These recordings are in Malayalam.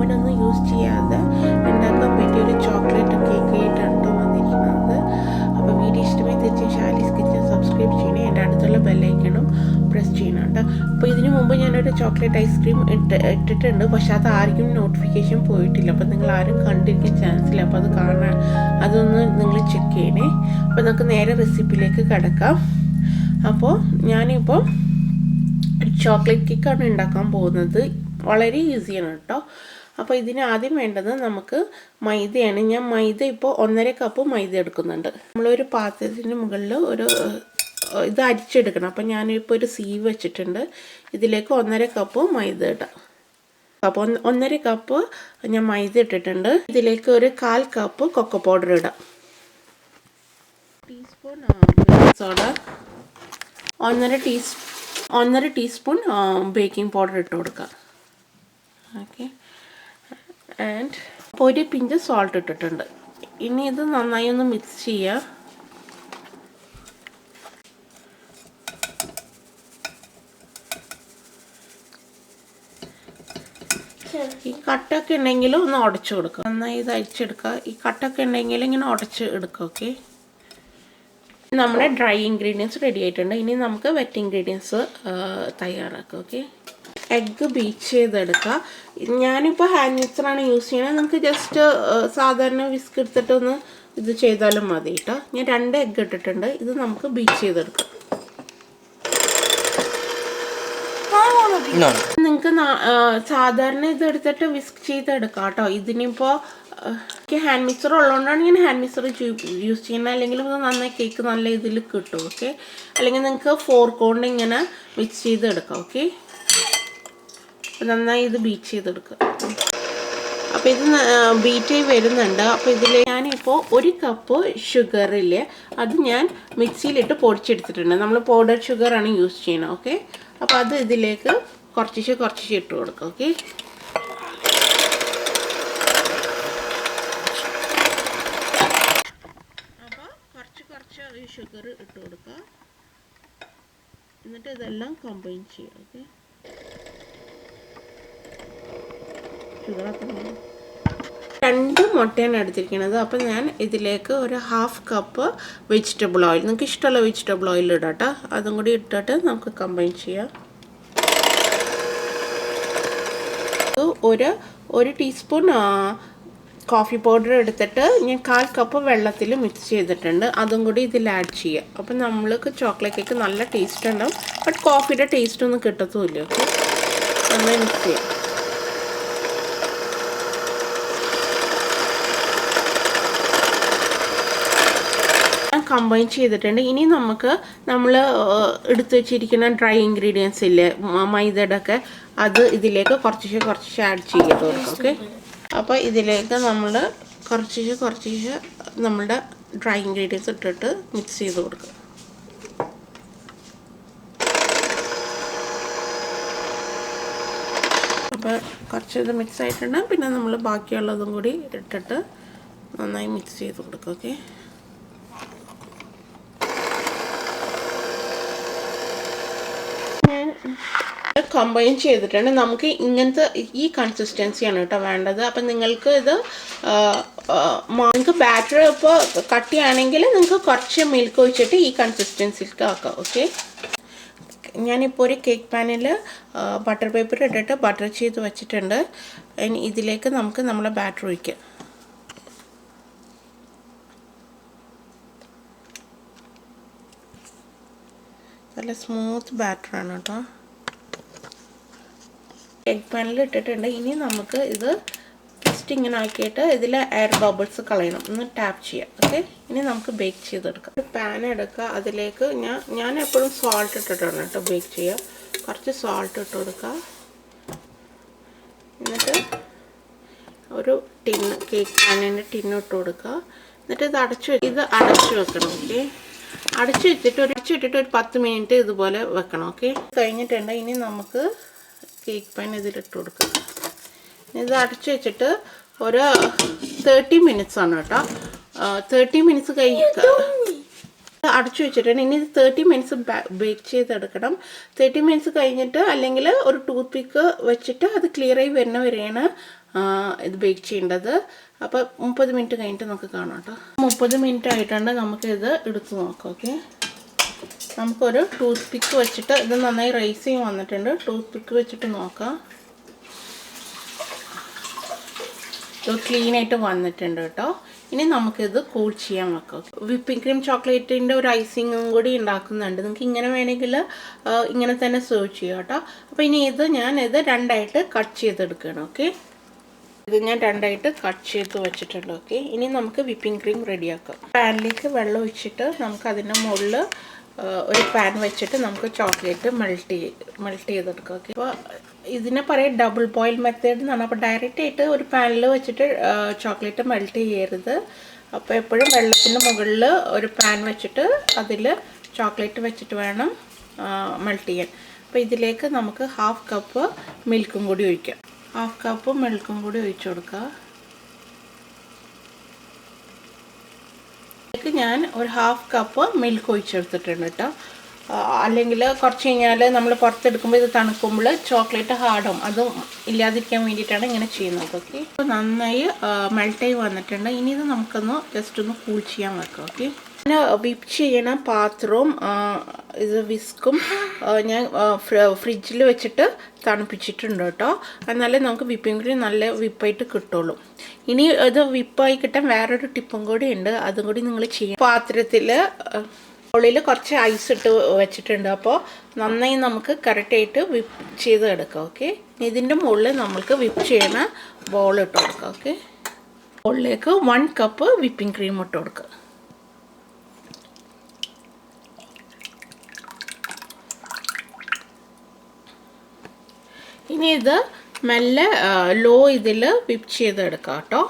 ഓവനൊന്നും യൂസ് ചെയ്യാതെ ഉണ്ടാക്കാൻ പറ്റിയൊരു ചോക്ലേറ്റ് കേക്ക് ആയിട്ടാണ് കേട്ടോ വന്നിരിക്കുന്നത്. അപ്പോൾ വീഡിയോ ഇഷ്ടമായി തീർച്ചയായും ഷാലീസ് കിച്ചൻ സബ്സ്ക്രൈബ് ചെയ്യണേ. എൻ്റെ അടുത്തുള്ള ബെല്ലൈക്കണും പ്രസ് ചെയ്യണം കേട്ടോ. അപ്പോൾ ഇതിനു മുമ്പ് ഞാനൊരു ചോക്ലേറ്റ് ഐസ്ക്രീം ഇട്ടിട്ടുണ്ട്, പക്ഷേ അത് ആർക്കും നോട്ടിഫിക്കേഷൻ പോയിട്ടില്ല. അപ്പോൾ നിങ്ങൾ ആരും കണ്ടിരിക്കാൻ ചാൻസ് ഇല്ല. അപ്പോൾ അതൊന്ന് നിങ്ങൾ ചെക്ക് ചെയ്യണേ. അപ്പോൾ നമുക്ക് നേരെ റെസിപ്പിയിലേക്ക് കിടക്കാം. അപ്പോൾ ഞാനിപ്പോൾ ചോക്ലേറ്റ് കേക്കാണ് ഉണ്ടാക്കാൻ പോകുന്നത്. വളരെ ഈസിയാണ് കേട്ടോ. അപ്പോൾ ഇതിന് ആദ്യം വേണ്ടത് നമുക്ക് മൈദയാണ്. ഞാൻ മൈദ ഇപ്പോൾ 1.5 കപ്പ് മൈദ എടുക്കുന്നുണ്ട്. നമ്മളൊരു പാത്രത്തിന് മുകളിൽ ഇത് അരിച്ചെടുക്കണം. അപ്പോൾ ഞാനിപ്പോൾ ഒരു സീവ് വെച്ചിട്ടുണ്ട്. ഇതിലേക്ക് 1.5 കപ്പ് മൈദ ഇടാം. അപ്പോൾ 1.5 കപ്പ് ഞാൻ മൈദ ഇട്ടിട്ടുണ്ട്. ഇതിലേക്ക് ഒരു 1/4 കപ്പ് കൊക്കോ പൗഡർ ഇടാം. Teaspoon soda, 1.5 teaspoon baking powder ഇട്ട് കൊടുക്കാം. ഓക്കെ, ആൻഡ് ഒരു പിഞ്ച് സോൾട്ട് ഇട്ടിട്ടുണ്ട്. ഇനി ഇത് നന്നായി ഒന്ന് മിക്സ് ചെയ്യുക. ഈ കട്ടൊക്കെ ഉണ്ടെങ്കിൽ ഒന്ന് ഉടച്ചു കൊടുക്കുക. നന്നായി ഇത് അരിച്ചെടുക്കുക. ഈ കട്ടൊക്കെ ഉണ്ടെങ്കിൽ ഇങ്ങനെ ഉടച്ച് എടുക്കുക. ഓക്കെ, നമ്മുടെ ഡ്രൈ ഇൻഗ്രീഡിയൻസ് റെഡി ആയിട്ടുണ്ട്. ഇനി നമുക്ക് വെറ്റ് ഇൻഗ്രീഡിയൻസ് തയ്യാറാക്കാം. ഓക്കെ, എഗ്ഗ് ബീറ്റ് ചെയ്തെടുക്കുക. ഞാനിപ്പോൾ ഹാൻഡ് മിക്സറാണ് യൂസ് ചെയ്യുന്നത്. നിങ്ങൾക്ക് ജസ്റ്റ് സാധാരണ വിസ്ക് എടുത്തിട്ടൊന്ന് ഇത് ചെയ്താലും മതി കേട്ടോ. ഞാൻ 2 എഗ്ഗ് ഇട്ടിട്ടുണ്ട്. ഇത് നമുക്ക് ബീറ്റ് ചെയ്തെടുക്കാം. നിങ്ങൾക്ക് സാധാരണ ഇത് എടുത്തിട്ട് വിസ്ക് ചെയ്തെടുക്കാം കേട്ടോ. ഇതിനിപ്പോൾ ഹാൻഡ് മിക്സർ ഉള്ളതുകൊണ്ടാണ് ഞാൻ ഹാൻഡ് മിക്സർ യൂസ് ചെയ്യുന്നത്. അല്ലെങ്കിൽ നന്നായി കേക്ക് നല്ല ഇതിൽ കിട്ടും. ഓക്കെ, അല്ലെങ്കിൽ നിങ്ങൾക്ക് ഫോർക്ക് കൊണ്ട് ഇങ്ങനെ മിക്സ് ചെയ്തെടുക്കാം. ഓക്കെ, നന്നായി ഇത് ബീറ്റ് ചെയ്തെടുക്കുക. അപ്പോൾ ഇത് ബീറ്റ് ചെയ്ത് വരുന്നുണ്ട്. അപ്പോൾ ഇതിൽ ഞാനിപ്പോൾ 1 കപ്പ് ഷുഗറില്ലേ, അത് ഞാൻ മിക്സിയിലിട്ട് പൊടിച്ചെടുത്തിട്ടുണ്ട്. നമ്മൾ പൗഡർ ഷുഗറാണ് യൂസ് ചെയ്യുന്നത്. ഓക്കെ, അപ്പോൾ അത് ഇതിലേക്ക് കുറച്ച് ഇട്ട് കൊടുക്കുക. ഓക്കെ, അപ്പോൾ കുറച്ച് ഈ ഷുഗർ ഇട്ട് കൊടുക്കുക. എന്നിട്ട് ഇതെല്ലാം കമ്പൈൻ ചെയ്യുക. ഓക്കെ, ഷുഗർ 2 മുട്ടയാണ് എടുത്തിരിക്കുന്നത്. അപ്പോൾ ഞാൻ ഇതിലേക്ക് ഒരു 1/2 കപ്പ് വെജിറ്റബിൾ ഓയിൽ, നിങ്ങൾക്ക് ഇഷ്ടമുള്ള വെജിറ്റബിൾ ഓയിൽ ഇടാം കേട്ടോ. അതും കൂടി ഇട്ടിട്ട് നമുക്ക് കമ്പൈൻ ചെയ്യാം. ഒരു ടീസ്പൂൺ കോഫി പൗഡർ എടുത്തിട്ട് ഞാൻ 1/4 കപ്പ് വെള്ളത്തിൽ മിക്സ് ചെയ്തിട്ടുണ്ട്. അതും കൂടി ഇതിൽ ആഡ് ചെയ്യുക. അപ്പം നമ്മൾക്ക് ചോക്ലേറ്റ് കേക്ക് നല്ല ടേസ്റ്റ് ഉണ്ടാവും. ബട്ട് കോഫിയുടെ ടേസ്റ്റ് ഒന്നും കിട്ടത്തുമില്ല. ഓക്കെ, നന്നായി മിക്സ് ചെയ്യാം. കമ്പൈൻ ചെയ്തിട്ടുണ്ട്. ഇനി നമ്മൾ എടുത്തു വെച്ചിരിക്കുന്ന ഡ്രൈ ഇൻഗ്രീഡിയൻസ് ഇല്ലേ, മൈദയുടെ ഒക്കെ, അത് ഇതിലേക്ക് കുറച്ച് ആഡ് ചെയ്ത് കൊടുക്കും. ഓക്കെ, അപ്പോൾ ഇതിലേക്ക് നമ്മൾ കുറച്ച് നമ്മളുടെ ഡ്രൈ ഇൻഗ്രീഡിയൻസ് ഇട്ടിട്ട് മിക്സ് ചെയ്ത് കൊടുക്കുക. അപ്പോൾ കുറച്ച് ഇത് മിക്സ് ആയിട്ടുണ്ട്. പിന്നെ നമ്മൾ ബാക്കിയുള്ളതും കൂടി ഇട്ടിട്ട് നന്നായി മിക്സ് ചെയ്ത് കൊടുക്കുക. ഓക്കെ, കമ്പൈൻ ചെയ്തിട്ടുണ്ട്. നമുക്ക് ഇങ്ങനത്തെ ഈ കൺസിസ്റ്റൻസിയാണ് കേട്ടോ വേണ്ടത്. അപ്പം നിങ്ങൾക്ക് നിങ്ങൾക്ക് ബാറ്റർ ഇപ്പോൾ കട്ടിയാണെങ്കിൽ നിങ്ങൾക്ക് കുറച്ച് മിൽക്ക് ഒഴിച്ചിട്ട് ഈ കൺസിസ്റ്റൻസിക്ക് ആക്കാം. ഓക്കെ, ഞാനിപ്പോൾ ഒരു കേക്ക് പാനിൽ ബട്ടർ പേപ്പർ ഇട്ടിട്ട് ബട്ടർ ചെയ്ത് വെച്ചിട്ടുണ്ട്. ഇനി ഇതിലേക്ക് നമുക്ക് നമ്മളെ ബാറ്റർ ഒഴിക്കാം. നല്ല സ്മൂത്ത് ബാറ്ററാണ് കേട്ടോ. എഗ് പാനിൽ ഇട്ടിട്ടുണ്ട്. ഇനി നമുക്ക് ഇത് ജസ്റ്റ് ഇങ്ങനെ ആക്കിയിട്ട് ഇതിൽ എയർ ബബിൾസ് കളയണം. ഒന്ന് ടാപ്പ് ചെയ്യാം. ഓക്കെ, ഇനി നമുക്ക് ബേക്ക് ചെയ്തെടുക്കാം. ഒരു പാൻ എടുക്കുക. അതിലേക്ക് ഞാൻ എപ്പോഴും സോൾട്ട് ഇട്ടിട്ടാണ് കേട്ടോ ബേക്ക് ചെയ്യുക. കുറച്ച് സോൾട്ട് ഇട്ട് കൊടുക്കുക. എന്നിട്ട് ഒരു കേക്ക് പാനിൻ്റെ ടിന്ന് ഇട്ട് കൊടുക്കുക. എന്നിട്ട് ഇത് അടച്ചു വെക്കണം. ഓക്കെ, അടച്ചു വെച്ചിട്ട് ഒരു 10 മിനിറ്റ് ഇതുപോലെ വെക്കണം. ഓക്കെ, കഴിഞ്ഞിട്ടുണ്ട്. ഇനി നമുക്ക് കേക്ക് പാൻ ഇതിലിട്ട് കൊടുക്കാം. ഇത് അടച്ചു വെച്ചിട്ട് ഒരു 30 മിനിറ്റ്സ് ആണ് കേട്ടോ. 30 മിനിറ്റ്സ് അടച്ചു വെച്ചിട്ടുണ്ട്. ഇനി 30 മിനിറ്റ്സ് ബേക്ക് ചെയ്തെടുക്കണം. 30 മിനിറ്റ്സ് കഴിഞ്ഞിട്ട് അല്ലെങ്കിൽ ഒരു ടൂത്ത് പിക്ക് വെച്ചിട്ട് അത് ക്ലിയർ ആയി വരുന്ന വരെയാണ് ഇത് ബേക്ക് ചെയ്യേണ്ടത്. അപ്പോൾ 30 മിനിറ്റ് കഴിഞ്ഞിട്ട് നമുക്ക് കാണാം കേട്ടോ. 30 മിനിറ്റ് ആയിട്ടുണ്ട്. നമുക്കിത് എടുത്ത് നോക്കാം. ഓക്കെ, നമുക്കൊരു ടൂത്ത് പിക്ക് വെച്ചിട്ട് ഇത് നന്നായി റൈസിങ് വന്നിട്ടുണ്ട്. ടൂത്ത് പിക്ക് വെച്ചിട്ട് നോക്കാം. ഇത് ക്ലീനായിട്ട് വന്നിട്ടുണ്ട് കേട്ടോ. ഇനി നമുക്കിത് കൂൾ ചെയ്യാൻ വെക്കാം. വിപ്പിംഗ് ക്രീം ചോക്ലേറ്റിൻ്റെ ഒരു ഐസിങ്ങും കൂടി ഉണ്ടാക്കുന്നുണ്ട്. നിങ്ങൾക്ക് ഇങ്ങനെ വേണമെങ്കിൽ ഇങ്ങനെ തന്നെ സെർവ് ചെയ്യാം കേട്ടോ. അപ്പോൾ ഇനി ഞാനിത് രണ്ടായിട്ട് കട്ട് ചെയ്തെടുക്കണം. ഓക്കെ, ഇത് ഞാൻ രണ്ടായിട്ട് കട്ട് ചെയ്ത് വെച്ചിട്ടുണ്ട്. ഓക്കെ, ഇനി നമുക്ക് വിപ്പിംഗ് ക്രീം റെഡിയാക്കാം. പാനിലേക്ക് വെള്ളം ഒഴിച്ചിട്ട് നമുക്ക് അതിൻ്റെ മുകളിൽ ഒരു പാൻ വെച്ചിട്ട് നമുക്ക് ചോക്ലേറ്റ് മെൽറ്റ് ചെയ്തെടുക്കാം. ഓക്കെ, അപ്പോൾ ഇതിനെ പറയാം ഡബിൾ ബോയിൽ മെത്തേഡ് എന്നാണ്. അപ്പോൾ ഡയറക്റ്റ് ആയിട്ട് ഒരു പാനിൽ വെച്ചിട്ട് ചോക്ലേറ്റ് മെൽറ്റ് ചെയ്യരുത്. അപ്പോൾ എപ്പോഴും വെള്ളത്തിൻ്റെ മുകളിൽ ഒരു പാൻ വെച്ചിട്ട് അതിൽ ചോക്ലേറ്റ് വെച്ചിട്ട് വേണം മെൽറ്റ് ചെയ്യാൻ. അപ്പോൾ ഇതിലേക്ക് നമുക്ക് 1/2 കപ്പ് മിൽക്കും കൂടി ഒഴിക്കാം. 1/2 കപ്പ് മിൽക്കും കൂടി ഒഴിച്ചു കൊടുക്കുക. ഞാൻ ഒരു 1/2 കപ്പ് മിൽക്ക് ഒഴിച്ചെടുത്തിട്ടുണ്ട് കേട്ടോ. അല്ലെങ്കിൽ കുറച്ച് കഴിഞ്ഞാൽ നമ്മൾ പുറത്തെടുക്കുമ്പോൾ ഇത് തണുക്കുമ്പോൾ ചോക്ലേറ്റ് ഹാർഡും അതും ഇല്ലാതിരിക്കാൻ വേണ്ടിയിട്ടാണ് ഇങ്ങനെ ചെയ്യുന്നത്. ഓക്കെ, അപ്പോൾ നന്നായി മെൽറ്റായി വന്നിട്ടുണ്ട്. ഇനി ഇത് നമുക്കൊന്ന് ജസ്റ്റ് ഒന്ന് കൂൾ ചെയ്യാൻ വെക്കാം. ഓക്കെ, ഞാൻ വിപ്പ് ചെയ്യണ പാത്രവും ഇത് വിസ്കും ഞാൻ ഫ്രിഡ്ജിൽ വെച്ചിട്ട് തണുപ്പിച്ചിട്ടുണ്ട് കേട്ടോ. എന്നാലേ നമുക്ക് വിപ്പിംഗ് ക്രീം നല്ല വിപ്പായിട്ട് കിട്ടുള്ളൂ. ഇനി ഇത് വിപ്പായി കിട്ടാൻ വേറൊരു ടിപ്പും കൂടി ഉണ്ട്. അതും കൂടി നിങ്ങൾ ചെയ്യാം. പാത്രത്തിൽ ഉള്ളിൽ കുറച്ച് ഐസ് ഇട്ട് വെച്ചിട്ടുണ്ട്. അപ്പോൾ നന്നായി നമുക്ക് കറക്റ്റായിട്ട് വിപ്പ് ചെയ്ത് എടുക്കാം. ഓക്കെ, ഇതിൻ്റെ മുകളിൽ നമുക്ക് വിപ്പ് ചെയ്യണ ബോൾ ഇട്ട് കൊടുക്കാം. ഓക്കെ, ബോളിലേക്ക് 1 കപ്പ് വിപ്പിംഗ് ക്രീം ഇട്ട് കൊടുക്കുക. ഇനി ഇത് മെല്ലെ ലോ ഇതിൽ വിപ്പ് ചെയ്തെടുക്കാം കേട്ടോ.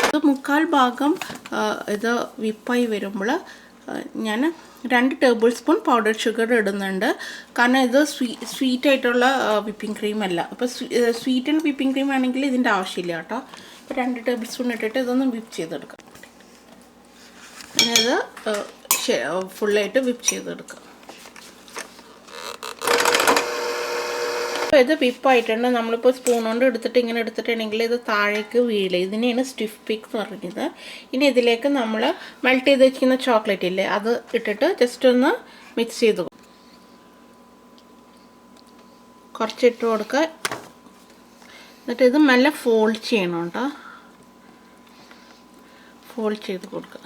ഇത് 1/4 ഭാഗം ഇത് വിപ്പായി വരുമ്പോൾ ഞാൻ 2 ടേബിൾ സ്പൂൺ പൗഡർ ഷുഗർ ഇടുന്നുണ്ട്. കാരണം ഇത് സ്വീറ്റ് ആയിട്ടുള്ള വിപ്പിംഗ് ക്രീം അല്ല. അപ്പോൾ സ്വീറ്റ് ആൻഡ് വിപ്പിംഗ് ക്രീം ആണെങ്കിൽ ഇതിൻ്റെ ആവശ്യമില്ല കേട്ടോ. അപ്പോൾ 2 ടേബിൾ സ്പൂൺ ഇട്ടിട്ട് ഇതൊന്ന് വിപ്പ് ചെയ്തെടുക്കാം. ഇത് ഫുള്ളായിട്ട് വിപ്പ് ചെയ്തെടുക്കാം. ഇത് വിപ്പായിട്ടുണ്ട്. നമ്മളിപ്പോൾ സ്പൂൺ കൊണ്ട് എടുത്തിട്ട് ഇങ്ങനെ എടുത്തിട്ടുണ്ടെങ്കിൽ ഇത് താഴേക്ക് വീഴില്ല. ഇതിനെയാണ് സ്റ്റിഫ് പിക്ക് എന്ന് പറഞ്ഞത്. ഇനി ഇതിലേക്ക് നമ്മൾ മെൽറ്റ് ചെയ്ത് വെച്ചിരിക്കുന്ന ചോക്ലേറ്റ് ഇല്ലേ, അത് ഇട്ടിട്ട് ജസ്റ്റ് ഒന്ന് മിക്സ് ചെയ്ത് കുറച്ചിട്ട് കൊടുക്കുക. എന്നിട്ട് ഇത് മെല്ലെ ഫോൾഡ് ചെയ്യണം കേട്ടോ. ഫോൾഡ് ചെയ്ത് കൊടുക്കുക.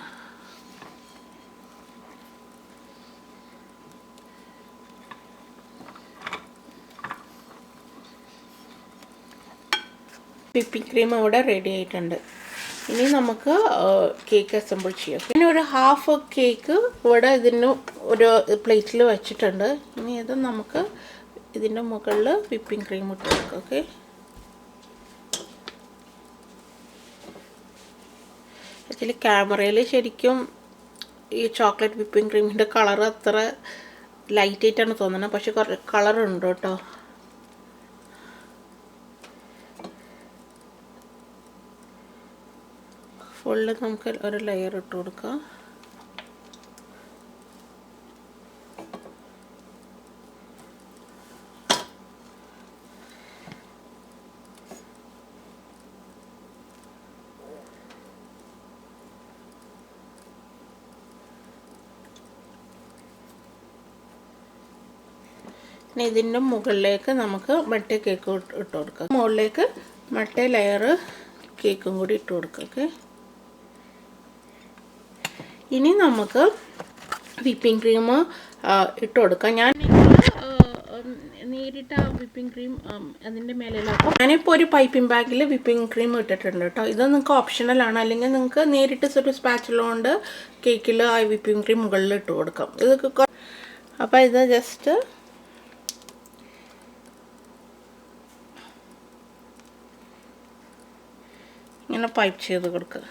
വിപ്പിംഗ് ക്രീം ഇവിടെ റെഡി ആയിട്ടുണ്ട്. ഇനി നമുക്ക് കേക്ക് അസംബിൾ ചെയ്യാം. പിന്നെ ഒരു 1/2 കേക്ക് ഇവിടെ ഇതിന് ഒരു പ്ലേറ്റിൽ വെച്ചിട്ടുണ്ട്. ഇനി ഇത് നമുക്ക് ഇതിൻ്റെ മുകളിൽ വിപ്പിംഗ് ക്രീം ഇട്ട് കൊടുക്കാം. ഓക്കെ, ആക്ച്വലി ക്യാമറയിൽ ശരിക്കും ഈ ചോക്ലേറ്റ് വിപ്പിംഗ് ക്രീമിൻ്റെ കളർ അത്ര ലൈറ്റ് ആയിട്ടാണ് തോന്നുന്നത്. പക്ഷെ കുറേ കളറുണ്ട് കേട്ടോ. ഫുള്ള് നമുക്ക് ഒരു ലെയർ ഇട്ട് കൊടുക്കാം. ഇനി ഇതിൻ്റെ മുകളിലേക്ക് നമുക്ക് മറ്റേ കേക്ക് ഇട്ട് കൊടുക്കാം. മുകളിലേക്ക് മറ്റേ ലെയർ കേക്കും കൂടി ഇട്ട് കൊടുക്കാം. ഓക്കെ, ഇനി നമുക്ക് വിപ്പിംഗ് ക്രീം ഇട്ട് കൊടുക്കാം. ഞാൻ നേരിട്ട് ആ വിപ്പിംഗ് ക്രീം അതിൻ്റെ മേലെയാക്കും. ഞാനിപ്പോൾ ഒരു പൈപ്പിംഗ് ബാഗിൽ വിപ്പിംഗ് ക്രീം ഇട്ടിട്ടുണ്ട് കേട്ടോ. ഇത് നിങ്ങൾക്ക് ഓപ്ഷണലാണ്. അല്ലെങ്കിൽ നിങ്ങൾക്ക് നേരിട്ട് ഒരു സ്പാച്ചുല കൊണ്ട് കേക്കിൽ ആ വിപ്പിംഗ് ക്രീം മുകളിൽ ഇട്ട് കൊടുക്കാം. ഇതൊക്കെ അപ്പോൾ ഇത് ജസ്റ്റ് ഇങ്ങനെ പൈപ്പ് ചെയ്ത് കൊടുക്കുക.